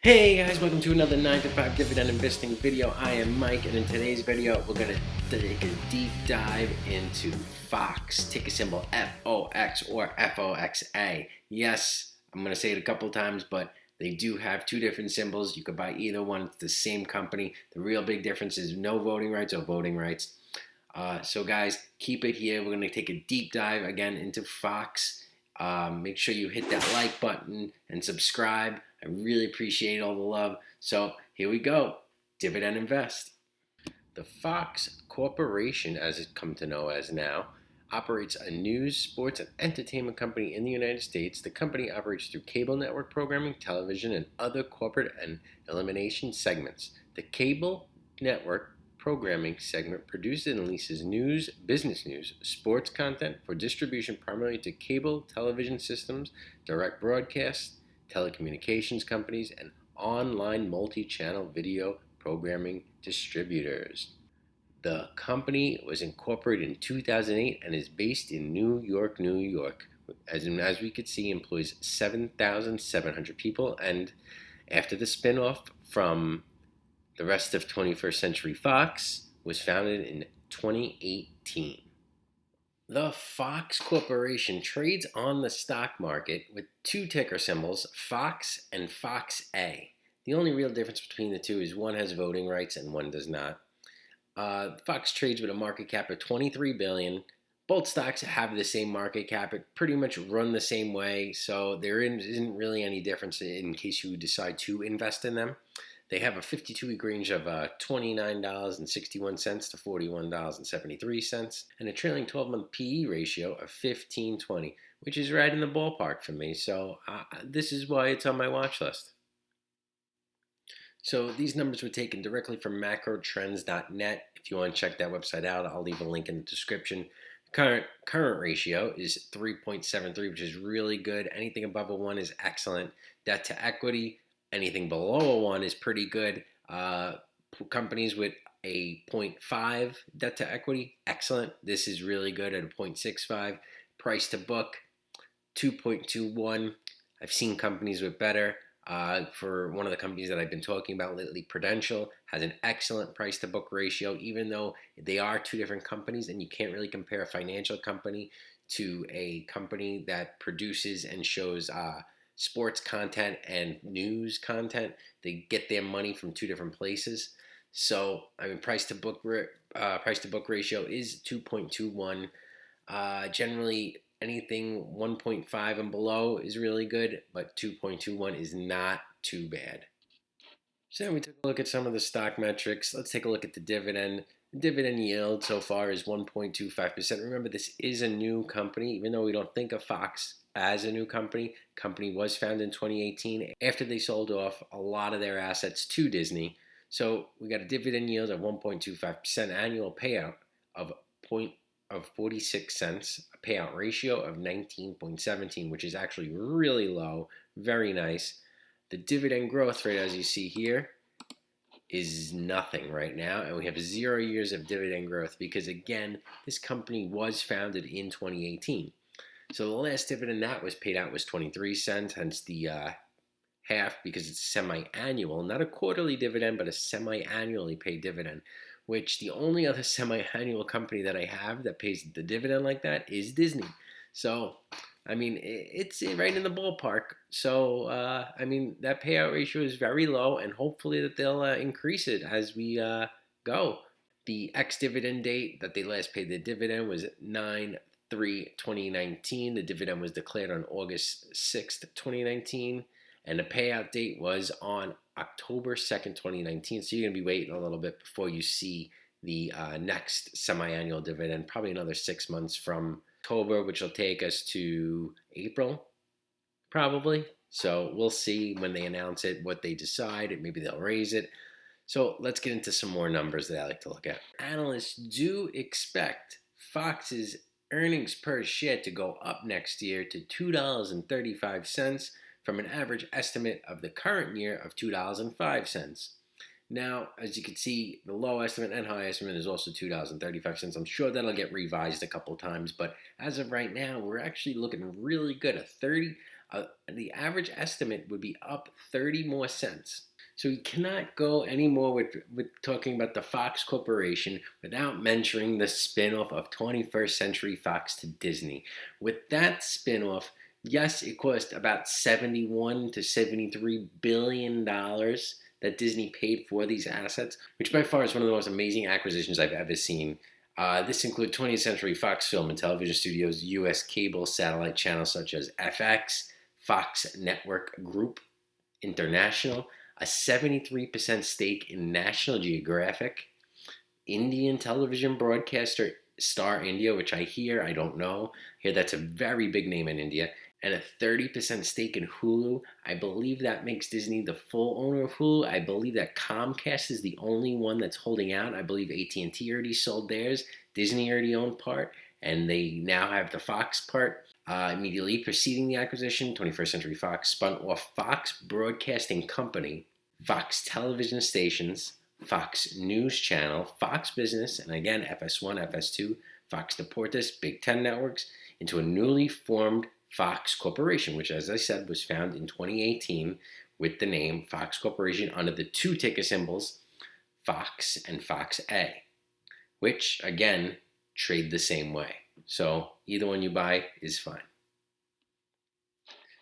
Hey guys, welcome to another 9 to 5 dividend investing video. I am Mike, and in today's video, we're going to take a deep dive into Fox, ticker symbol FOX or FOXA. Yes, I'm going to say it a couple times, but they do have two different symbols. You could buy either one. It's the same company. The real big difference is no voting rights or voting rights. So guys, keep it here. We're going to take a deep dive again into Fox. Make sure you hit that like button and subscribe. I really appreciate all the love. So here we go. Dividend Invest. The Fox Corporation, as it's come to know as now, operates a news, sports, and entertainment company in the United States. The company operates through cable network programming, television, and other corporate and elimination segments. The cable network programming segment produces and releases news, business news, sports content for distribution primarily to cable television systems, direct broadcast, telecommunications companies, and online multi-channel video programming distributors. The company was incorporated in 2008 and is based in New York, New York. As we could see, employs 7,700 people, and after the spinoff from the rest of 21st Century Fox, was founded in 2018. The Fox Corporation trades on the stock market with two ticker symbols, Fox and FOXA. The only real difference between the two is one has voting rights and one does not. Fox trades with a market cap of $23 billion. Both stocks have the same market cap. It pretty much run the same way, so there isn't really any difference in case you decide to invest in them. They have a 52-week range of $29.61 to $41.73, and a trailing 12-month PE ratio of 15.20, which is right in the ballpark for me. So this is why it's on my watch list. So these numbers were taken directly from macrotrends.net. If you want to check that website out, I'll leave a link in the description. Current ratio is 3.73, which is really good. Anything above a 1 is excellent. Debt to equity, anything below a 1 is pretty good. Companies with a 0.5 debt to equity, excellent. This is really good at a 0.65. Price to book, 2.21. I've seen companies with better. For one of the companies that I've been talking about lately, Prudential has an excellent price to book ratio, even though they are two different companies, and you can't really compare a financial company to a company that produces and shows sports content and news content. They get their money from two different places. So I mean, price to book ratio is 2.21. Generally, anything 1.5 and below is really good, but 2.21 is not too bad. So then we took a look at some of the stock metrics. Let's take a look at the dividend. The dividend yield so far is 1.25%. Remember, this is a new company, even though we don't think of Fox as a new company. Company was founded in 2018 after they sold off a lot of their assets to Disney. So we got a dividend yield of 1.25%, annual payout of 46 cents, a payout ratio of 19.17, which is actually really low, very nice. The dividend growth rate, as you see here, is nothing right now, and we have 0 years of dividend growth because, again, this company was founded in 2018. So the last dividend that was paid out was 23 cents, hence the half, because it's semi-annual, not a quarterly dividend, but a semi-annually paid dividend, which the only other semi-annual company that I have that pays the dividend like that is Disney. So, I mean, it's right in the ballpark. So, I mean, that payout ratio is very low, and hopefully that they'll increase it as we go. The ex-dividend date that they last paid the dividend was 9/3/2019. The dividend was declared on August 6th, 2019, and the payout date was on October 2nd, 2019. So you're going to be waiting a little bit before you see the next semi-annual dividend, probably another 6 months from October, which will take us to April, probably. So we'll see when they announce it, what they decide. Maybe they'll raise it. So let's get into some more numbers that I like to look at. Analysts do expect Fox's earnings per share to go up next year to $2.35 from an average estimate of the current year of $2.05. Now, as you can see, the low estimate and high estimate is also $2.35. I'm sure that'll get revised a couple times, but as of right now, we're actually looking really good. The average estimate would be up 30 more cents. So we cannot go anymore with talking about the Fox Corporation without mentioning the spinoff of 21st Century Fox to Disney. With that spinoff, yes, it cost about 71 to 73 billion dollars that Disney paid for these assets, which by far is one of the most amazing acquisitions I've ever seen. This includes 20th Century Fox Film and Television Studios, U.S. cable satellite channels such as FX, Fox Network Group International, a 73% stake in National Geographic, Indian television broadcaster Star India, which I don't know. I hear that's a very big name in India, and a 30% stake in Hulu. I believe that makes Disney the full owner of Hulu. I believe that Comcast is the only one that's holding out. I believe AT&T already sold theirs. Disney already owned part, and they now have the Fox part. Immediately preceding the acquisition, 21st Century Fox spun off Fox Broadcasting Company, Fox television stations, Fox News Channel, Fox Business, and again FS1, FS2, Fox Deportes, Big Ten Networks, into a newly formed Fox Corporation, which, as I said, was found in 2018 with the name Fox Corporation under the two ticker symbols, Fox and Fox A, which, again, trade the same way. So either one you buy is fine.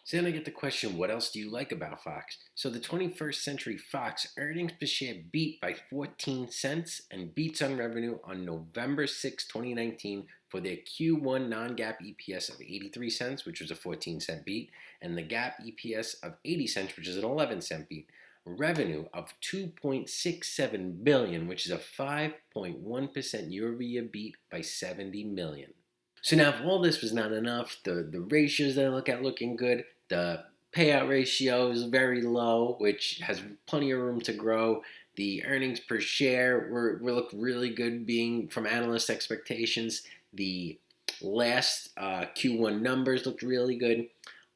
So then I get the question, what else do you like about Fox? So the 21st Century Fox earnings per share beat by 14 cents and beats on revenue on November 6, 2019 for their Q1 non-GAAP EPS of 83 cents, which was a 14-cent beat, and the GAAP EPS of 80 cents, which is an 11-cent beat. Revenue of $2.67 billion, which is a 5.1% year-over-year beat by $70 million. So now if all this was not enough, the ratios that I look at looking good, the payout ratio is very low, which has plenty of room to grow. The earnings per share look really good being from analyst expectations. The last Q1 numbers looked really good.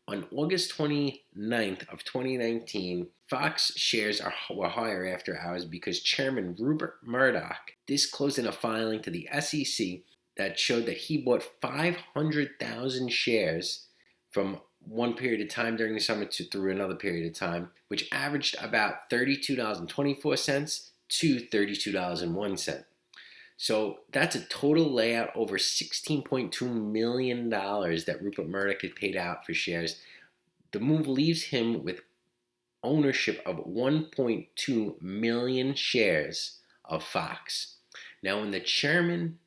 On August 29th of 2019, Fox shares were higher after hours because Chairman Rupert Murdoch disclosed in a filing to the SEC that showed that he bought 500,000 shares from one period of time during the summer through another period of time, which averaged about $32.24 to $32.01. So that's a total layout over $16.2 million that Rupert Murdoch had paid out for shares. The move leaves him with ownership of 1.2 million shares of Fox. Now, when the chairman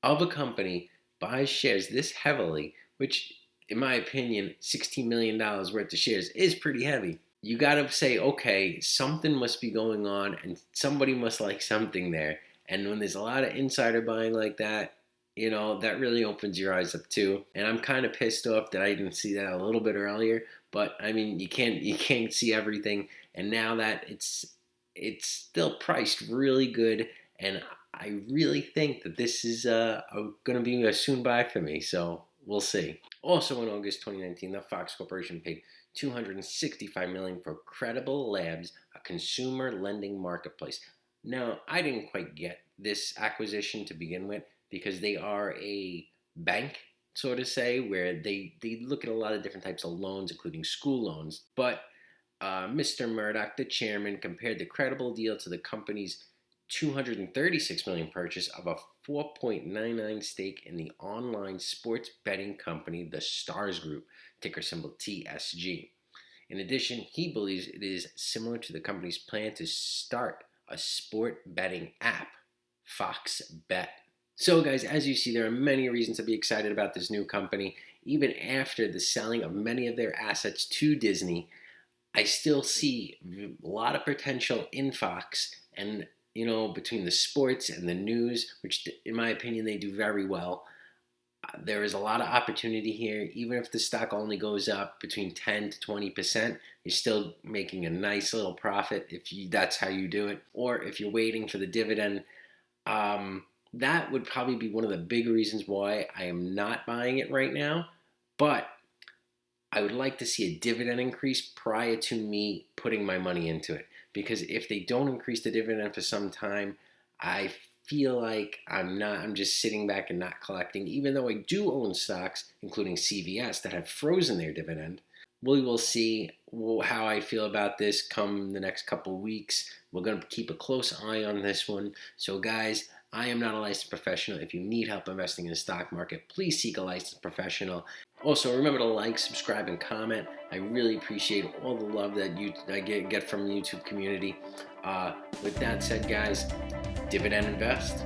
of a company buys shares this heavily, which in my opinion, $16 million worth of shares is pretty heavy, you got to say, okay, something must be going on and somebody must like something there. And when there's a lot of insider buying like that, that really opens your eyes up too. And I'm kind of pissed off that I didn't see that a little bit earlier. But I mean, you can't see everything. And now that it's still priced really good, and I really think that this is going to be a soon buy for me. So we'll see. Also in August 2019, the Fox Corporation paid $265 million for Credible Labs, a consumer lending marketplace. Now, I didn't quite get this acquisition to begin with because they are a bank, so to say, where they look at a lot of different types of loans, including school loans. But Mr. Murdoch, the chairman, compared the Credible deal to the company's $236 million purchase of a 4.99 stake in the online sports betting company, the Stars Group, ticker symbol TSG. In addition, he believes it is similar to the company's plan to start a sport betting app, Fox Bet. So guys, as you see, there are many reasons to be excited about this new company. Even after the selling of many of their assets to Disney, I still see a lot of potential in Fox, and between the sports and the news, which in my opinion they do very well, there is a lot of opportunity here. Even if the stock only goes up between 10 to 20%, you're still making a nice little profit if that's how you do it. Or if you're waiting for the dividend, that would probably be one of the big reasons why I am not buying it right now. But I would like to see a dividend increase prior to me putting my money into it. Because if they don't increase the dividend for some time, I feel like I'm just sitting back and not collecting, even though I do own stocks, including CVS, that have frozen their dividend. we will see how I feel about this come the next couple weeks. We're going to keep a close eye on this one. So guys, I am not a licensed professional. If you need help investing in the stock market, please seek a licensed professional. Also, remember to like, subscribe, and comment. I really appreciate all the love that I get from the YouTube community. With that said, guys, dividend invest.